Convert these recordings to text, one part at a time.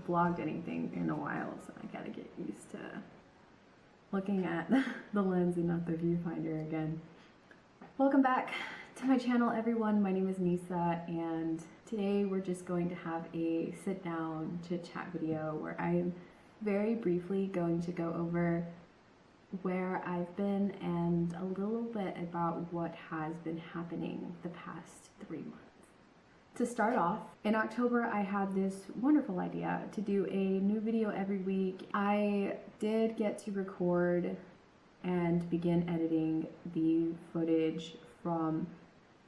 vlogged anything in a while, so I gotta get used to looking at the lens and not the viewfinder again. Welcome back to my channel, everyone. My name is Nisa, and today we're just going to have a sit down chit chat video where I'm very briefly going to go over where I've been and a little bit about what has been happening the past 3 months. To start off, in October I had this wonderful idea to do a new video every week. I did get to record and begin editing the footage from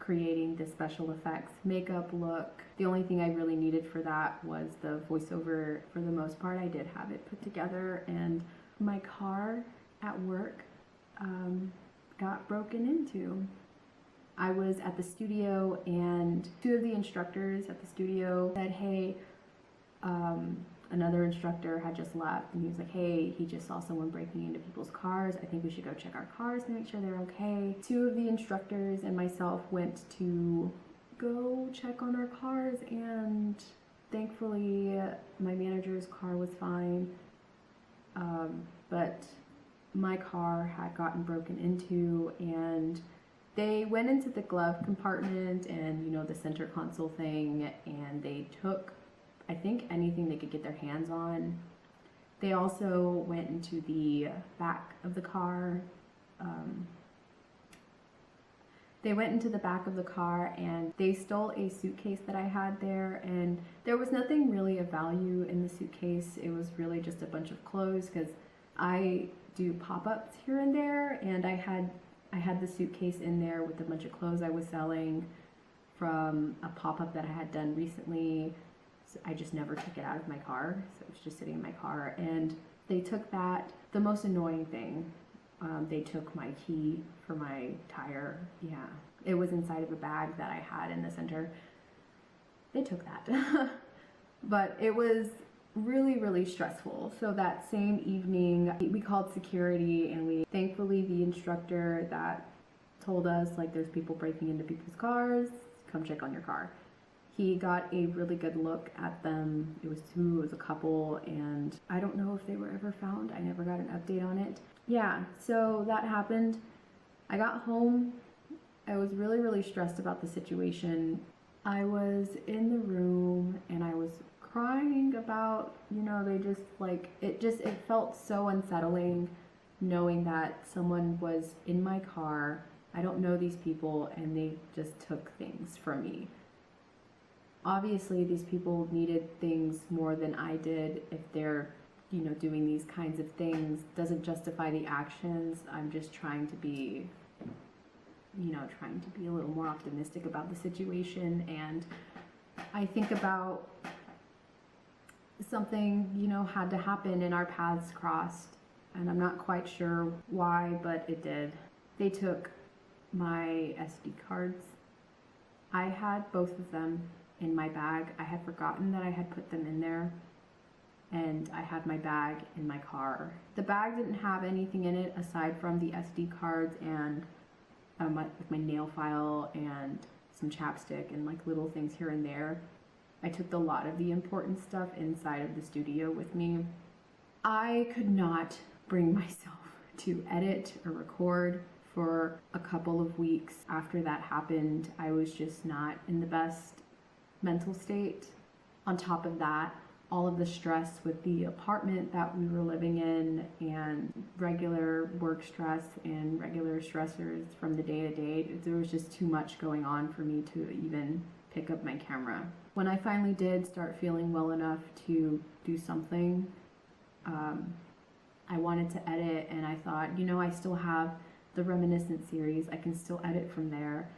creating the special effects makeup look. The only thing I really needed for that was the voiceover. For the most part, I did have it put together, and my car at work got broken into. I was at the studio and two of the instructors at the studio said, hey, another instructor had just left and he was like, hey, he just saw someone breaking into people's cars. I think we should go check our cars to make sure they're okay. Two of the instructors and myself went to go check on our cars, and thankfully my manager's car was fine, but my car had gotten broken into, and they went into the glove compartment and, you know, the center console thing, and they took, I think, anything they could get their hands on. They also went into the back of the car. They went into the back of the car and they stole a suitcase that I had there, and there was nothing really of value in the suitcase. It was really just a bunch of clothes, because I do pop-ups here and there, and I had the suitcase in there with a bunch of clothes I was selling from a pop-up that I had done recently. So I just never took it out of my car, so it was just sitting in my car, and they took that. The most annoying thing, they took my key for my tire. Yeah, it was inside of a bag that I had in the center. They took that. But it was really stressful. So that same evening we called security, and thankfully the instructor that told us, like, there's people breaking into people's cars, come check on your car. He got a really good look at them. It was a couple, and I don't know if they were ever found. I never got an update on it. Yeah, so that happened. I got home. I was really stressed about the situation. I was in the room and I was crying about, you know, they just, like, it felt so unsettling knowing that someone was in my car. I don't know these people, and they just took things from me. Obviously these people needed things more than I did. If they're, you know, doing these kinds of things, doesn't justify the actions. I'm just trying to be, you know, a little more optimistic about the situation. And I think about something, you know, had to happen and our paths crossed, and I'm not quite sure why, but it did. They took my SD cards. I had both of them in my bag. I had forgotten that I had put them in there, and I had my bag in my car. The bag didn't have anything in it aside from the SD cards and with my nail file and some chapstick and, like, little things here and there. I took a lot of the important stuff inside of the studio with me. I could not bring myself to edit or record for a couple of weeks after that happened. I was just not in the best mental state. On top of that, all of the stress with the apartment that we were living in, and regular work stress and regular stressors from the day to day, there was just too much going on for me to even pick up my camera. When I finally did start feeling well enough to do something, I wanted to edit, and I thought, you know, I still have the Reminiscent series. I can still edit from there.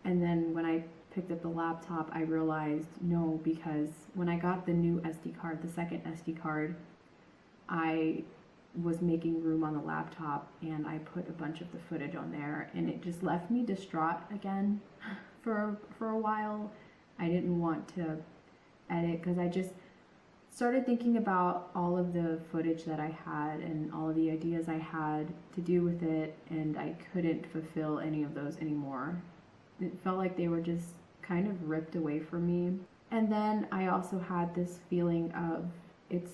And then when I picked up the laptop, I realized no, because when I got the new SD card, the second SD card, I was making room on the laptop and I put a bunch of the footage on there, and it just left me distraught again for a while. I didn't want to edit because I just started thinking about all of the footage that I had and all of the ideas I had to do with it, and I couldn't fulfill any of those anymore. It felt like they were just kind of ripped away from me. And then I also had this feeling of it's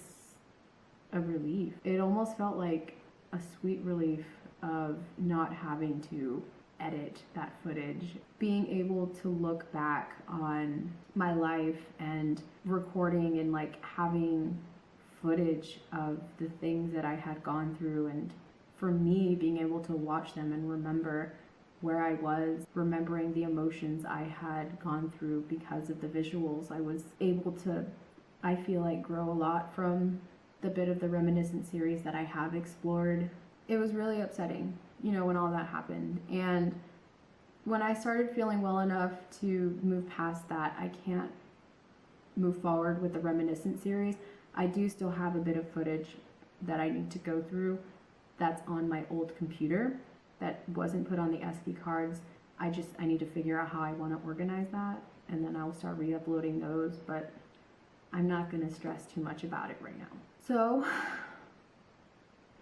a relief. It almost felt like a sweet relief of not having to edit that footage, being able to look back on my life and recording and like having footage of the things that I had gone through, and for me being able to watch them and remember where I was, remembering the emotions I had gone through because of the visuals. I was able to, I feel like, grow a lot from the bit of the reminiscent series that I have explored. It was really upsetting, you know, when all that happened. And when I started feeling well enough to move past that, I can't move forward with the reminiscent series. I do still have a bit of footage that I need to go through that's on my old computer that wasn't put on the SD cards. I need to figure out how I want to organize that, and then I'll start re-uploading those, but I'm not going to stress too much about it right now. So,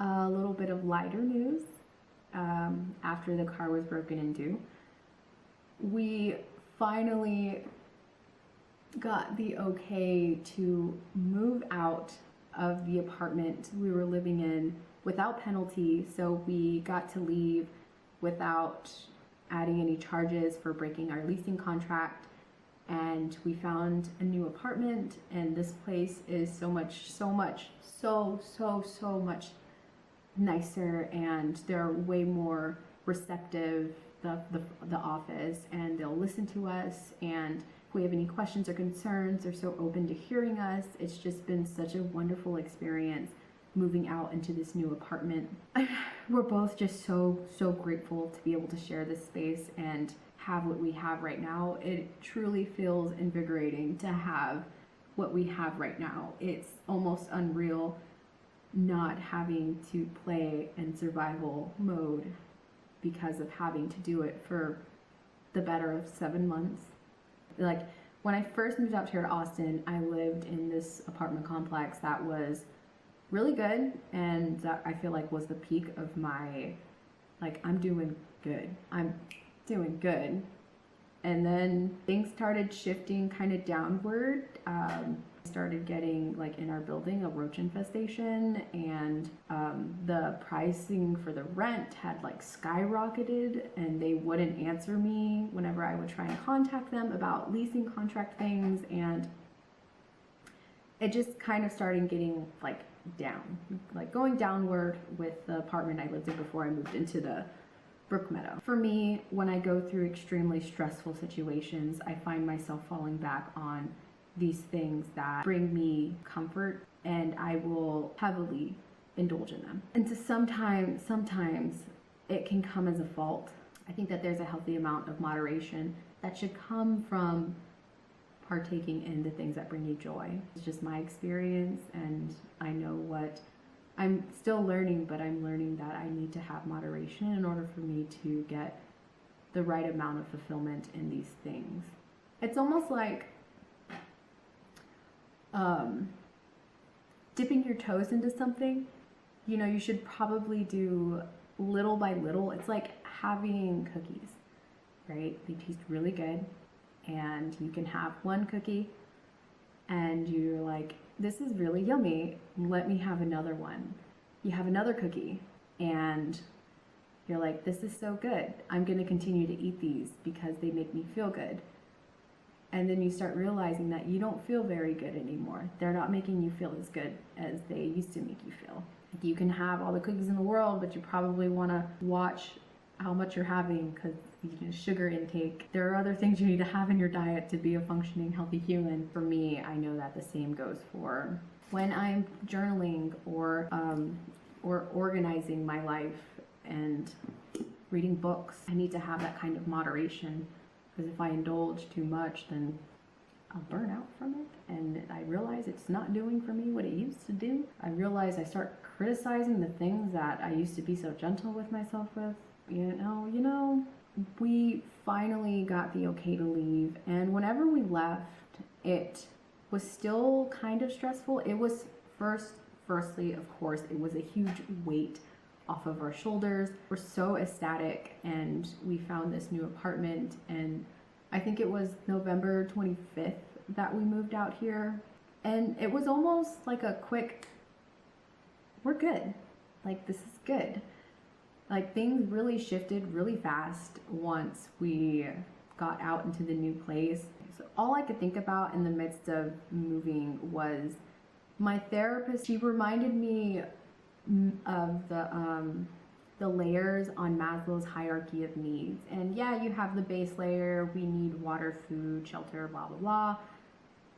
a little bit of lighter news. After the car was broken into, we finally got the okay to move out of the apartment we were living in without penalty. So we got to leave without adding any charges for breaking our leasing contract. And we found a new apartment, and this place is so much nicer, and they're way more receptive, the office, and they'll listen to us, and if we have any questions or concerns, they're so open to hearing us. It's just been such a wonderful experience moving out into this new apartment. We're both just so grateful to be able to share this space and have what we have right now. It truly feels invigorating to have what we have right now. It's almost unreal not having to play in survival mode because of having to do it for the better of 7 months. Like, when I first moved out here to Austin, I lived in this apartment complex that was really good, and that I feel like was the peak of my, like, I'm doing good. And then things started shifting kind of downward. Started getting, like, in our building, a roach infestation, and the pricing for the rent had like skyrocketed, and they wouldn't answer me whenever I would try and contact them about leasing contract things, and it just kind of started getting like going downward with the apartment I lived in before I moved into the Brook Meadow. For me, when I go through extremely stressful situations, I find myself falling back on these things that bring me comfort, and I will heavily indulge in them. And so sometimes it can come as a fault. I think that there's a healthy amount of moderation that should come from partaking in the things that bring you joy. It's just my experience, and I know what I'm still learning, but I'm learning that I need to have moderation in order for me to get the right amount of fulfillment in these things. It's almost like dipping your toes into something. You know, you should probably do little by little. It's like having cookies, right? They taste really good, and you can have one cookie and you're like, this is really yummy, let me have another one. You have another cookie and you're like, this is so good, I'm gonna continue to eat these because they make me feel good. And then you start realizing that you don't feel very good anymore. They're not making you feel as good as they used to make you feel. You can have all the cookies in the world, but you probably want to watch how much you're having, because sugar intake. There are other things you need to have in your diet to be a functioning, healthy human. For me, I know that the same goes for when I'm journaling or organizing my life and reading books. I need to have that kind of moderation, because if I indulge too much, then I'll burn out from it, and I realize it's not doing for me what it used to do. I realize I start criticizing the things that I used to be so gentle with myself with. You know, we finally got the okay to leave, and whenever we left, it was still kind of stressful. It was firstly, of course, it was a huge weight off of our shoulders. We're so ecstatic, and we found this new apartment, and I think it was November 25th that we moved out here. And it was almost like a quick, we're good. Like, this is good. Like, things really shifted really fast once we got out into the new place. So all I could think about in the midst of moving was my therapist. She reminded me of the layers on Maslow's hierarchy of needs. And yeah, you have the base layer, we need water, food, shelter, blah, blah, blah.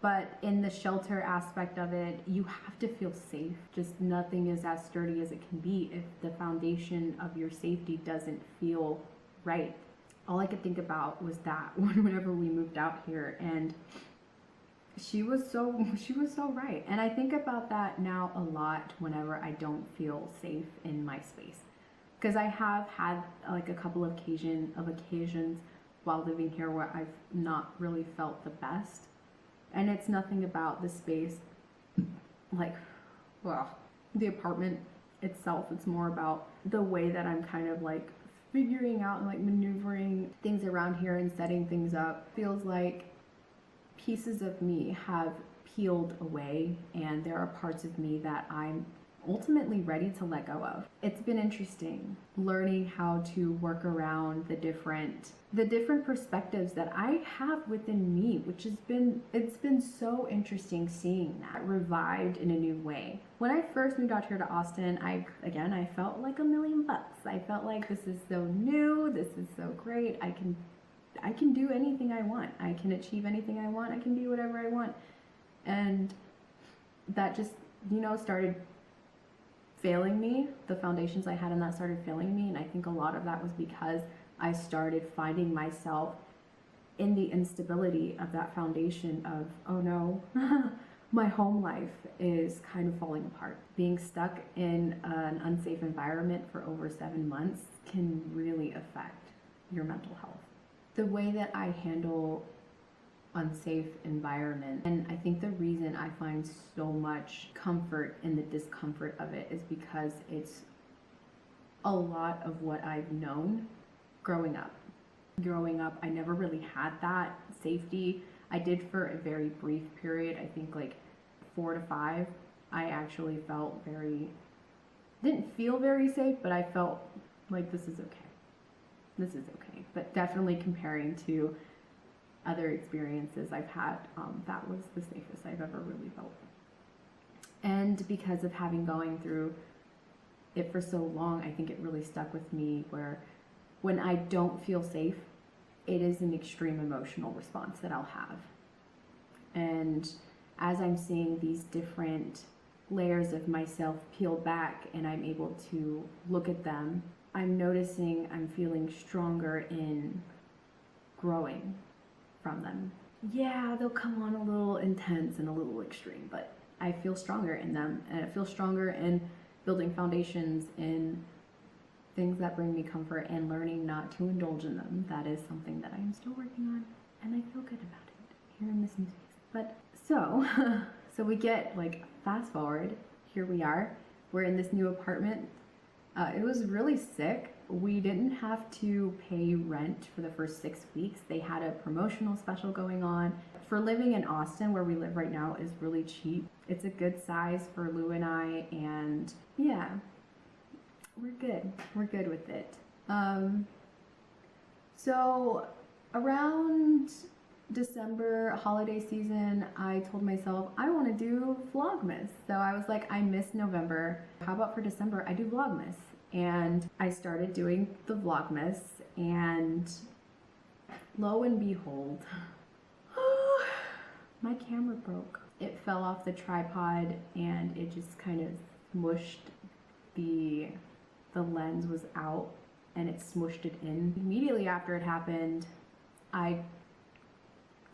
But in the shelter aspect of it, you have to feel safe. Just nothing is as sturdy as it can be if the foundation of your safety doesn't feel right. All I could think about was that whenever we moved out here, and she was so right. And I think about that now a lot whenever I don't feel safe in my space. Because I have had like a couple of occasions while living here where I've not really felt the best. And it's nothing about the space, like, well, the apartment itself. It's more about the way that I'm kind of like figuring out and like maneuvering things around here and setting things up. Feels like pieces of me have peeled away, and there are parts of me that I'm ultimately ready to let go of. It's been interesting learning how to work around the different perspectives that I have within me, which has been, it's been so interesting seeing that revived in a new way. When I first moved out here to Austin, I felt like $1,000,000. I felt like this is so new, this is so great. I can do anything I want. I can achieve anything I want. I can be whatever I want. And that just, started failing me. The foundations I had in that started failing me, and I think a lot of that was because I started finding myself in the instability of that foundation of, oh no, my home life is kind of falling apart. Being stuck in an unsafe environment for over 7 months can really affect your mental health. The way that I handle unsafe environment, and I think the reason I find so much comfort in the discomfort of it is because it's a lot of what I've known growing up. I never really had that safety. I did for a very brief period, I think like 4 to 5. I actually didn't feel very safe, but I felt like this is okay. This is okay. But definitely comparing to other experiences I've had, that was the safest I've ever really felt. And because of having going through it for so long, I think it really stuck with me, where when I don't feel safe, it is an extreme emotional response that I'll have. And as I'm seeing these different layers of myself peel back and I'm able to look at them, I'm noticing I'm feeling stronger in growing from them. Yeah, they'll come on a little intense and a little extreme, but I feel stronger in them, and I feel stronger in building foundations in things that bring me comfort and learning not to indulge in them. That is something that I am still working on, and I feel good about it here in this new space. But so we get like fast forward, here we are, we're in this new apartment. It was really sick. We didn't have to pay rent for the first 6 weeks. They had a promotional special going on. For living in Austin, where we live right now, is really cheap. It's a good size for Lou and I, and yeah, we're good. We're good with it. So around December holiday season, I told myself I want to do Vlogmas. So I was like, I miss November. How about for December I do Vlogmas? And I started doing the Vlogmas, and lo and behold, my camera broke. It fell off the tripod and it just kind of smushed, the lens was out and it smushed it in. Immediately after it happened, I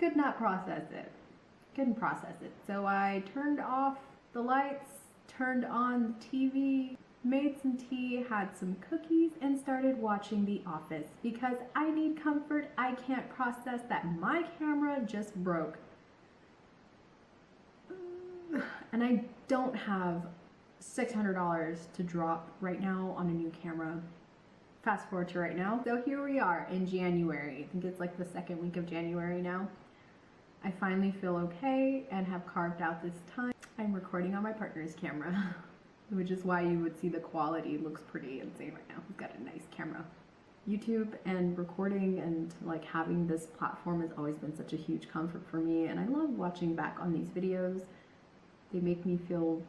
could not process it. Couldn't process it. So I turned off the lights, turned on the TV, made some tea, had some cookies, and started watching The Office because I need comfort. I can't process that my camera just broke. And I don't have $600 to drop right now on a new camera. Fast forward to right now. So here we are in January. I think it's like the second week of January now. I finally feel okay and have carved out this time. I'm recording on my partner's camera, which is why you would see the quality looks pretty insane right now. He's got a nice camera. YouTube and recording and like having this platform has always been such a huge comfort for me, and I love watching back on these videos. They make me feel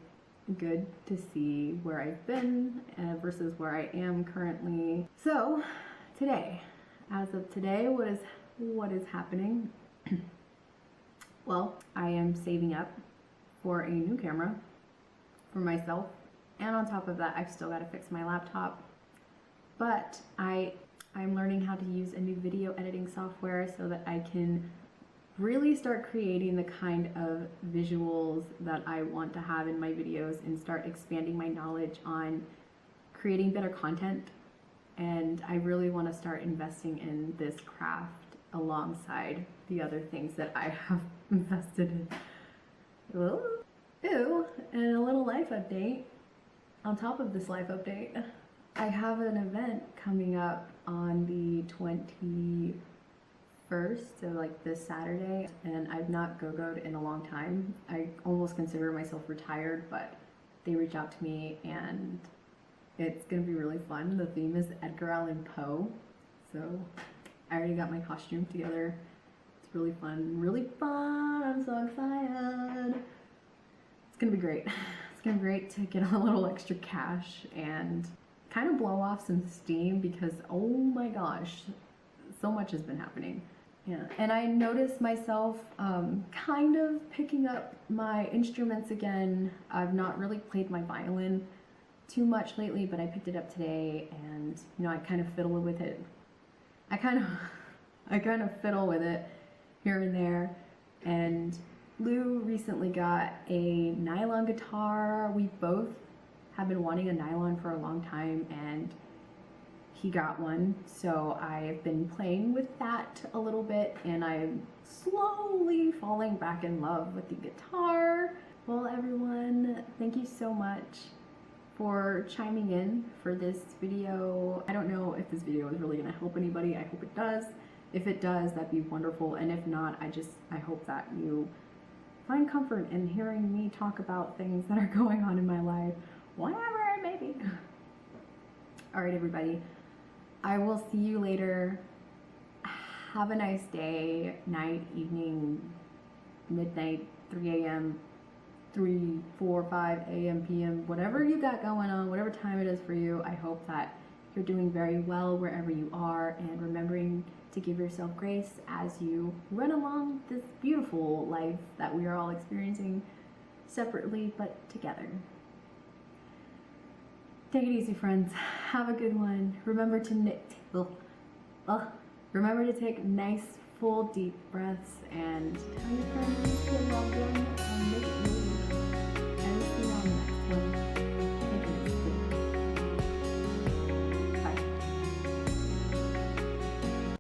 good to see where I've been versus where I am currently. So today, as of today, what is happening? Well, I am saving up for a new camera for myself, and on top of that, I've still got to fix my laptop. But I'm learning how to use a new video editing software so that I can really start creating the kind of visuals that I want to have in my videos and start expanding my knowledge on creating better content. And I really want to start investing in this craft alongside the other things that I have invested in. Ew, and a little life update. On top of this life update, I have an event coming up on the 21st, so like this Saturday, and I've not go-goed in a long time. I almost consider myself retired, but they reached out to me and it's gonna be really fun. The theme is Edgar Allan Poe, so I already got my costume together. It's really fun, really fun. I'm so excited. It's gonna be great. It's gonna be great to get a little extra cash and kind of blow off some steam because oh my gosh, so much has been happening. Yeah, and I noticed myself kind of picking up my instruments again. I've not really played my violin too much lately, but I picked it up today, and you know, I kind of fiddle with it. I kind of fiddle with it here and there. And Lou recently got a nylon guitar. We both have been wanting a nylon for a long time, and he got one, so I've been playing with that a little bit, and I'm slowly falling back in love with the guitar. Well, everyone, thank you so much for chiming in for this video. I don't know if this video is really gonna help anybody. I hope it does. If it does, that'd be wonderful, and if not, I hope that you find comfort in hearing me talk about things that are going on in my life, whatever it may be. All right, everybody, I will see you later. Have a nice day, night, evening, midnight, 3 a.m., 3, 4, 5 a.m., p.m., whatever you got going on, whatever time it is for you. I hope that you're doing very well wherever you are, and remembering to give yourself grace as you run along this beautiful life that we are all experiencing separately but together. Take it easy, friends. Have a good one. Remember to take nice, full, deep breaths, and tell your friends to love them.